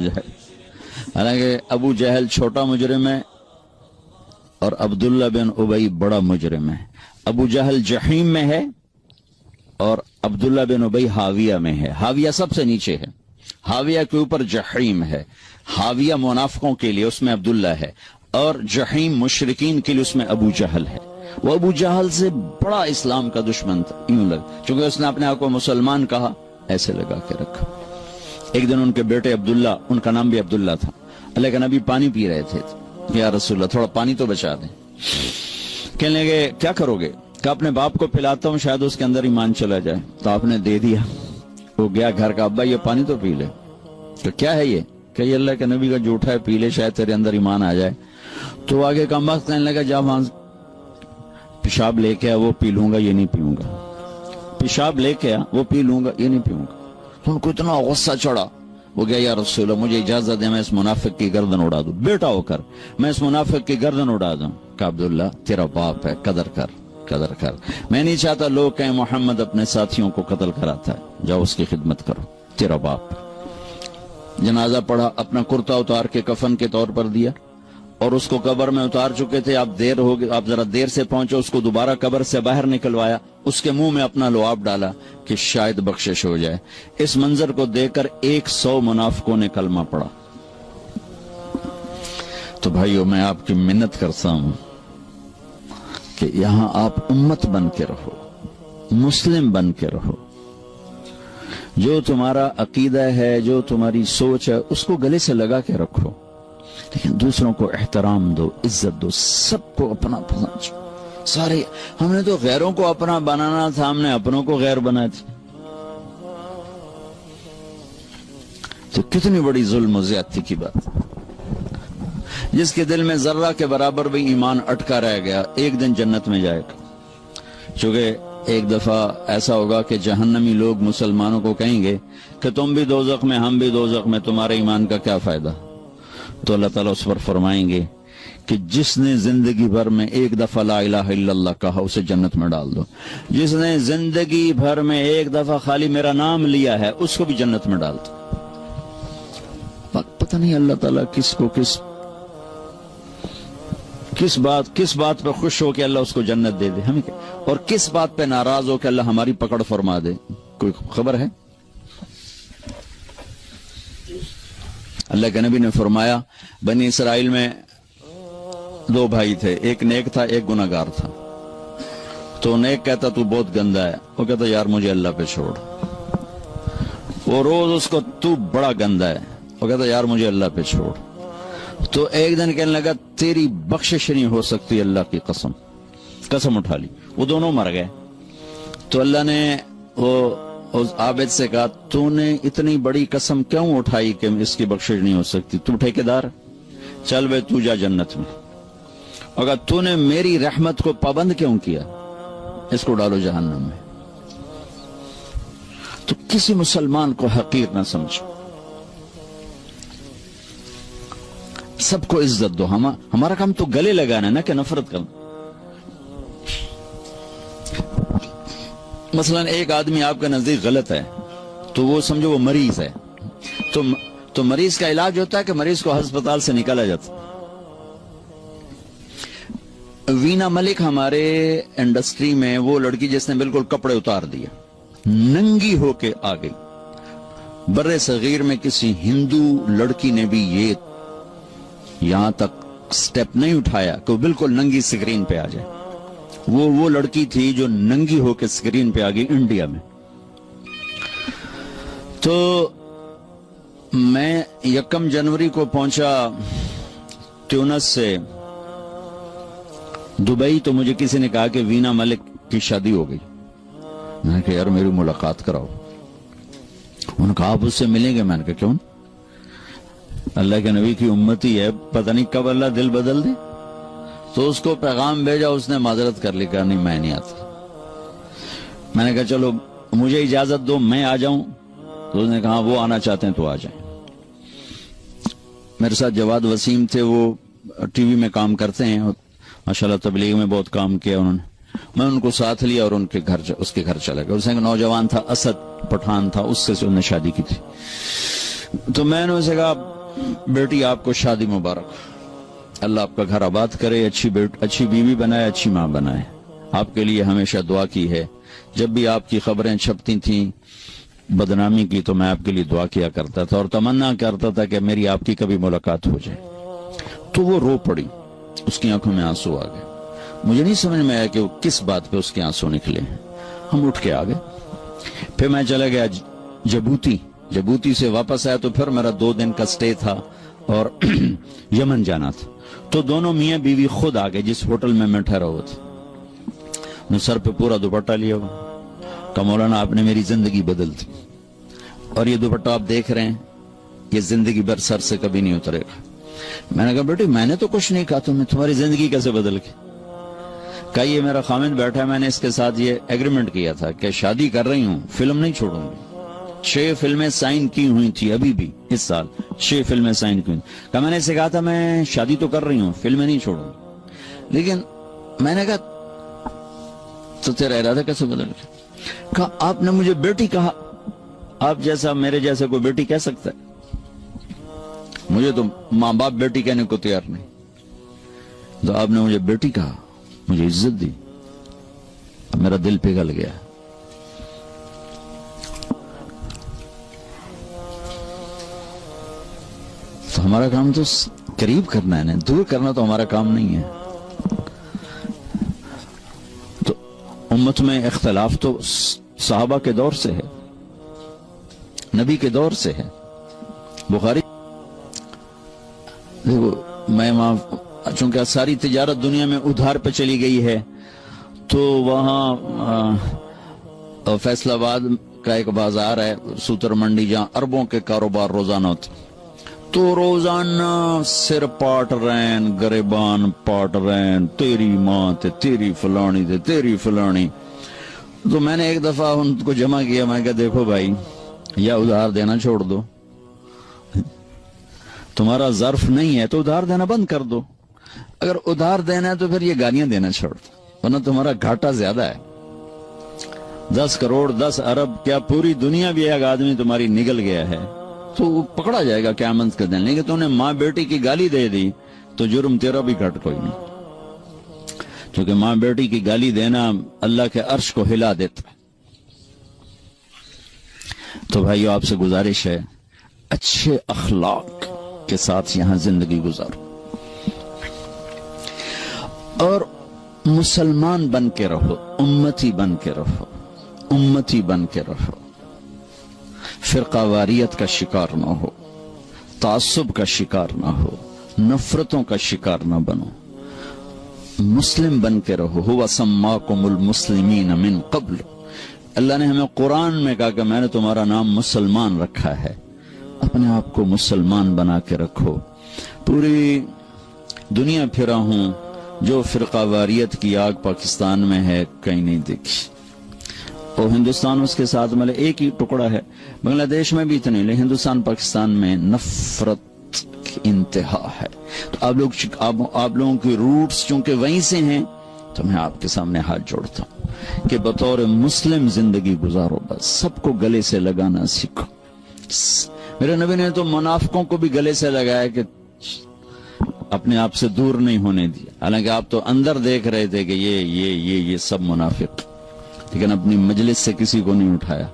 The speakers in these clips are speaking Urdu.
جہل. حالانکہ ابو جہل چھوٹا مجرم ہے اور عبداللہ بن ابی بڑا مجرم ہے. ابو جہل جحیم میں ہے اور عبداللہ بن ابی حاویہ میں ہے. حاویہ سب سے نیچے ہے, حاویہ کے اوپر جحیم ہے. حاویہ منافقوں کے لیے, اس میں عبداللہ ہے, اور جحیم مشرکین کے لیے اس میں ابو جہل ہے. وہ ابو جہل سے بڑا اسلام کا دشمن تھا, یوں لگ, چونکہ اس نے اپنے آپ کو مسلمان کہا, ایسے لگا کے رکھا. ایک دن ان کے بیٹے عبداللہ, ان کا نام بھی عبداللہ تھا, اللہ کے نبی پانی پی رہے تھے, یا رسول اللہ تھوڑا پانی تو بچا دیں. کہنے لگے کیا کرو گے؟ کہ اپنے باپ کو پلاتا ہوں, شاید اس کے اندر ایمان چلا جائے. تو آپ نے دے دیا. وہ گیا گھر کا, ابا یہ پانی تو پی لے. تو کیا ہے یہ؟ کہ یہ اللہ کے نبی کا جھوٹا ہے, پی لے شاید تیرے اندر ایمان آ جائے. تو آگے کم وقت کہنے لگا جا وہاں پیشاب لے کے آ, وہ پی لوں گا, یہ نہیں پیوں گا. پیشاب لے کے آ, وہ پی لوں گا, یہ نہیں پیوں گا. تو ان کو اتنا غصہ چڑھا, وہ گیا یا رسول اللہ مجھے اجازت دے میں اس منافق کی گردن اڑا دوں, بیٹا ہو کر میں اس منافق کی گردن اڑا دوں. کہ عبداللہ تیرا باپ ہے, قدر کر, قدر کر. میں نہیں چاہتا لوگ کہیں محمد اپنے ساتھیوں کو قتل کراتا ہے, جاؤ اس کی خدمت کرو, تیرا باپ. جنازہ پڑھا, اپنا کرتا اتار کے کفن کے طور پر دیا, اور اس کو قبر میں اتار چکے تھے. آپ دیر ہو گئے, آپ ذرا دیر سے پہنچے, اس کو دوبارہ قبر سے باہر نکلوایا, اس کے منہ میں اپنا لعاب ڈالا کہ شاید بخشش ہو جائے. اس منظر کو دیکھ کر 100 منافقوں نے کلمہ پڑھا. تو بھائیو میں آپ کی منت کرتا ہوں کہ یہاں آپ امت بن کے رہو, مسلم بن کے رہو. جو تمہارا عقیدہ ہے, جو تمہاری سوچ ہے, اس کو گلے سے لگا کے رکھو, لیکن دوسروں کو احترام دو, عزت دو, سب کو اپنا پسند. سارے ہم نے تو غیروں کو اپنا بنانا تھا, ہم نے اپنوں کو غیر بنائے تھے. تو کتنی بڑی ظلم و زیادتی کی بات. جس کے دل میں ذرہ کے برابر بھی ایمان اٹکا رہ گیا, ایک دن جنت میں جائے گا. چونکہ ایک دفعہ ایسا ہوگا کہ جہنمی لوگ مسلمانوں کو کہیں گے کہ تم بھی دوزخ میں, ہم بھی دوزخ میں, تمہارے ایمان کا کیا فائدہ؟ تو اللہ تعالیٰ اس پر فرمائیں گے کہ جس نے زندگی بھر میں ایک دفعہ لا الہ الا اللہ کہا, اسے جنت میں ڈال دو. جس نے زندگی بھر میں ایک دفعہ خالی میرا نام لیا ہے, اس کو بھی جنت میں ڈال دو. پتہ نہیں اللہ تعالیٰ کس کو کس بات پہ خوش ہو کہ اللہ اس کو جنت دے دے, ہمیں کیا, اور کس بات پہ ناراض ہو کہ اللہ ہماری پکڑ فرما دے. کوئی خبر ہے؟ اللہ کے نبی نے فرمایا بنی اسرائیل میں 2 بھائی تھے, ایک نیک تھا, ایک گناہگار تھا. تو نیک کہتا تو بہت گندا ہے, وہ کہتا یار مجھے اللہ پہ چھوڑ. وہ روز اس کو تو بڑا گندا ہے, وہ کہتا یار مجھے اللہ پہ چھوڑ. تو ایک دن کہنے لگا تیری بخشش نہیں ہو سکتی, اللہ کی قسم اٹھا لی. وہ دونوں مر گئے. تو اللہ نے وہ اس عابد سے کہا تو نے اتنی بڑی قسم کیوں اٹھائی کہ اس کی بخشش نہیں ہو سکتی؟ تو ٹھیکیدار, چل بے تو جا جنت میں. اگر تو نے میری رحمت کو پابند کیوں کیا, اس کو ڈالو جہنم میں. تو کسی مسلمان کو حقیر نہ سمجھو, سب کو عزت دو. ہمارا کام تو گلے لگانا ہے نا کہ نفرت کرنا. مثلا ایک آدمی آپ کے نزدیک غلط ہے تو وہ سمجھو وہ مریض ہے, تو مریض کا علاج ہوتا ہے کہ مریض کو ہسپتال سے نکالا جاتا. وینا ملک ہمارے انڈسٹری میں وہ لڑکی جس نے بالکل کپڑے اتار دیا, ننگی ہو کے آ گئی. برے صغیر میں کسی ہندو لڑکی نے بھی یہ یہاں تک سٹیپ نہیں اٹھایا کہ وہ بالکل ننگی سکرین پہ آ جائے. وہ لڑکی تھی جو ننگی ہو کے سکرین پہ آ گئی انڈیا میں. تو میں 1 جنوری کو پہنچا ٹیونس سے دبئی, تو مجھے کسی نے کہا کہ وینا ملک کی شادی ہو گئی. میں نے کہا یار میری ملاقات کراؤ. انہوں نے کہا آپ اس سے ملیں گے. میں نے کہا کیوں, اللہ کے نبی کی امتی ہے, پتہ نہیں کب اللہ دل بدل دے. تو اس کو پیغام بھیجا, اس نے معذرت کر لی, کہا نہیں میں نہیں آتا. میں نے کہا چلو مجھے اجازت دو میں آ جاؤں. تو اس نے کہا وہ آنا چاہتے ہیں تو آ جائیں. میرے ساتھ جواد وسیم تھے, وہ ٹی وی میں کام کرتے ہیں, ماشاءاللہ تبلیغ میں بہت کام کیا انہوں نے. میں ان کو ساتھ لیا اور اس کے گھر چلا گیا. اس نے ایک نوجوان تھا, اسد پٹھان تھا, اس سے انہوں نے شادی کی تھی. تو میں نے اسے کہا بیٹی آپ کو شادی مبارک، اللہ آپ کا گھر آباد کرے، اچھی بیوی بنائے، اچھی ماں بنائے۔ آپ کے لیے ہمیشہ دعا کی ہے، جب بھی آپ کی خبریں چھپتی تھیں بدنامی کی تو میں آپ کے لیے دعا کیا کرتا تھا اور تمنا کرتا تھا کہ میری آپ کی کبھی ملاقات ہو جائے۔ تو وہ رو پڑی، اس کی آنکھوں میں آنسو آ گئے۔ مجھے نہیں سمجھ میں آیا کہ وہ کس بات پہ اس کے آنسو نکلے ہیں۔ ہم اٹھ کے آ گئے، پھر میں چلا گیا جبوتی سے واپس آیا تو پھر میرا 2 دن کا سٹے تھا اور یمن جانا تھا۔ تو دونوں میاں بیوی خود آ گئے جس ہوٹل میں میں ٹھہرا ہوا تھا۔ نے سر پہ پورا دوپٹہ لیا ہوا، کہا مولانا آپ نے میری زندگی بدل دی، اور یہ دوپٹہ آپ دیکھ رہے ہیں یہ زندگی بھر سر سے کبھی نہیں اترے گا۔ میں نے کہا بیٹی میں نے تو کچھ نہیں کہا، تمہاری زندگی کیسے بدل گئی؟ کہا یہ میرا خامند بیٹھا ہے، میں نے اس کے ساتھ یہ ایگریمنٹ کیا تھا کہ شادی کر رہی ہوں فلم نہیں چھوڑوں گی۔ 6 فلمیں سائن کی ہوئی تھی، ابھی بھی اس سال 6 فلمیں سائن کی ہوئی۔ کہا میں نے اسے کہا تھا میں شادی تو کر رہی ہوں فلمیں نہیں چھوڑوں گی، لیکن میں نے کہا تو تیرا ارادہ کیسے بدل گیا؟ کہا آپ نے مجھے بیٹی کہا، آپ جیسا میرے جیسے کوئی بیٹی کہہ سکتا ہے؟ مجھے تو ماں باپ بیٹی کہنے کو تیار نہیں، تو آپ نے مجھے بیٹی کہا، مجھے عزت دی، اب میرا دل پگھل گیا۔ تو ہمارا کام تو قریب کرنا ہے نا، دور کرنا تو ہمارا کام نہیں ہے۔ تو امت میں اختلاف تو صحابہ کے دور سے ہے، نبی کے دور سے ہے۔ بخاری دیکھو میں وہاں چونکہ ساری تجارت دنیا میں ادھار پہ چلی گئی ہے، تو وہاں فیصل آباد کا ایک بازار ہے سوتر منڈی، جہاں اربوں کے کاروبار روزانہ ہوتے، تو روزانہ سر پاٹ رین گریبان پاٹ رین، تیری ماں تے تیری فلانی تے تیری فلانی۔ تو میں نے ایک دفعہ ان کو جمع کیا، میں کہا دیکھو بھائی یا ادھار دینا چھوڑ دو، تمہارا ظرف نہیں ہے تو ادھار دینا بند کر دو، اگر ادھار دینا ہے تو پھر یہ گالیاں دینا چھوڑ دو، ورنہ تمہارا گھاٹا زیادہ ہے۔ 10 کروڑ 10 ارب کیا پوری دنیا بھی ایک آدمی تمہاری نگل گیا ہے تو وہ پکڑا جائے گا قیامت کے دن، لیکن تو نے ماں بیٹی کی گالی دے دی تو جرم تیرا بھی گھٹ کوئی نہیں، کیونکہ ماں بیٹی کی گالی دینا اللہ کے عرش کو ہلا دیتا۔ تو بھائیو آپ سے گزارش ہے اچھے اخلاق کے ساتھ یہاں زندگی گزارو، اور مسلمان بن کے رہو، امتی بن کے رہو، امتی بن کے رہو، فرقہ واریت کا شکار نہ ہو، تعصب کا شکار نہ ہو، نفرتوں کا شکار نہ بنو، مسلم بن کے رہو۔ ہوا سماکم المسلمین من قبل، اللہ نے ہمیں قرآن میں کہا کہ میں نے تمہارا نام مسلمان رکھا ہے، اپنے آپ کو مسلمان بنا کے رکھو۔ پوری دنیا پھرا ہوں، جو فرقہ واریت کی آگ پاکستان میں ہے کہیں نہیں دیکھی، اور ہندوستان اس کے ساتھ ملے ایک ہی ٹکڑا ہے، بنگلہ دیش میں بھی اتنے، لیکن ہندوستان پاکستان میں نفرت کی انتہا ہے۔ تو آپ لوگوں کی روٹس چونکہ وہیں سے ہیں، تو میں آپ کے سامنے ہاتھ جوڑتا ہوں کہ بطور مسلم زندگی گزارو، بس سب کو گلے سے لگانا سیکھو۔ میرے نبی نے تو منافقوں کو بھی گلے سے لگایا کہ اپنے آپ سے دور نہیں ہونے دیا، حالانکہ آپ تو اندر دیکھ رہے تھے کہ یہ سب منافق، لیکن اپنی مجلس سے کسی کو نہیں اٹھایا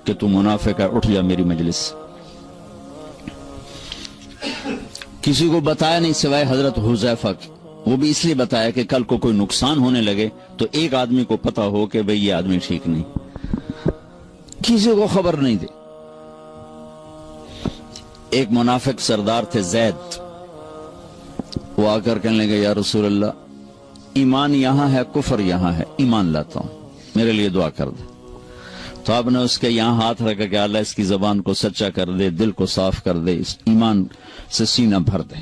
کہ تو منافق ہے اٹھ جا میری مجلس سے۔ کسی کو بتایا نہیں سوائے حضرت حذیفہ کی، وہ بھی اس لیے بتایا کہ کل کو کوئی نقصان ہونے لگے تو ایک آدمی کو پتا ہو کہ بھئی یہ آدمی ٹھیک نہیں، کسی کو خبر نہیں دی۔ ایک منافق سردار تھے زید، وہ آ کر کہنے لگے یا رسول اللہ ایمان یہاں ہے کفر یہاں ہے، ایمان لاتا ہوں میرے لیے دعا کر دے۔ تو آپ نے اس کے یہاں ہاتھ رکھا کہ اللہ اس کی زبان کو سچا کر دے، دل کو صاف کر دے، اس ایمان سے سینہ بھر دے۔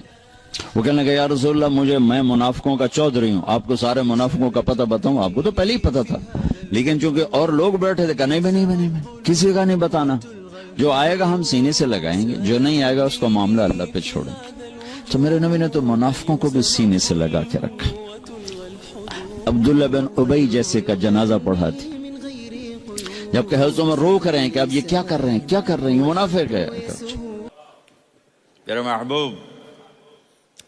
وہ کہنے لگا یا رسول اللہ میں منافقوں کا چودھری ہوں، آپ کو سارے منافقوں کا پتہ بتاؤں؟ آپ کو تو پہلے ہی پتہ تھا، لیکن چونکہ اور لوگ بیٹھے تھے، کہا نہیں کسی کا نہیں بتانا، جو آئے گا ہم سینے سے لگائیں گے، جو نہیں آئے گا اس کا معاملہ اللہ پہ چھوڑیں گے۔ تو میرے نبی نے تو منافقوں کو بھی سینے سے لگا کے رکھا۔ عبداللہ بن ابی جیسے کا جنازہ پڑھا تھی، جبکہ حضرت عمر روک رہے ہیں کہ اب یہ کیا کر رہے ہیں، یہ منافق ہے۔ میرے محبوب،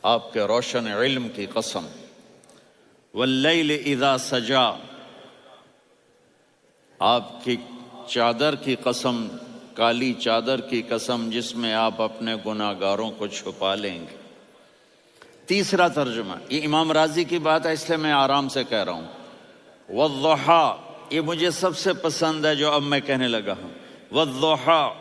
آپ کے روشن علم کی قسم، واللیل اذا سجا، آپ کی چادر کی قسم، کالی چادر کی قسم جس میں آپ اپنے گناہگاروں کو چھپا لیں گے۔ تیسرا ترجمہ، یہ امام راضی کی بات ہے، اس لیے میں آرام سے کہہ رہا ہوں۔ والضحیٰ، یہ مجھے سب سے پسند ہے جو اب میں کہنے لگا ہوں۔ والضحیٰ،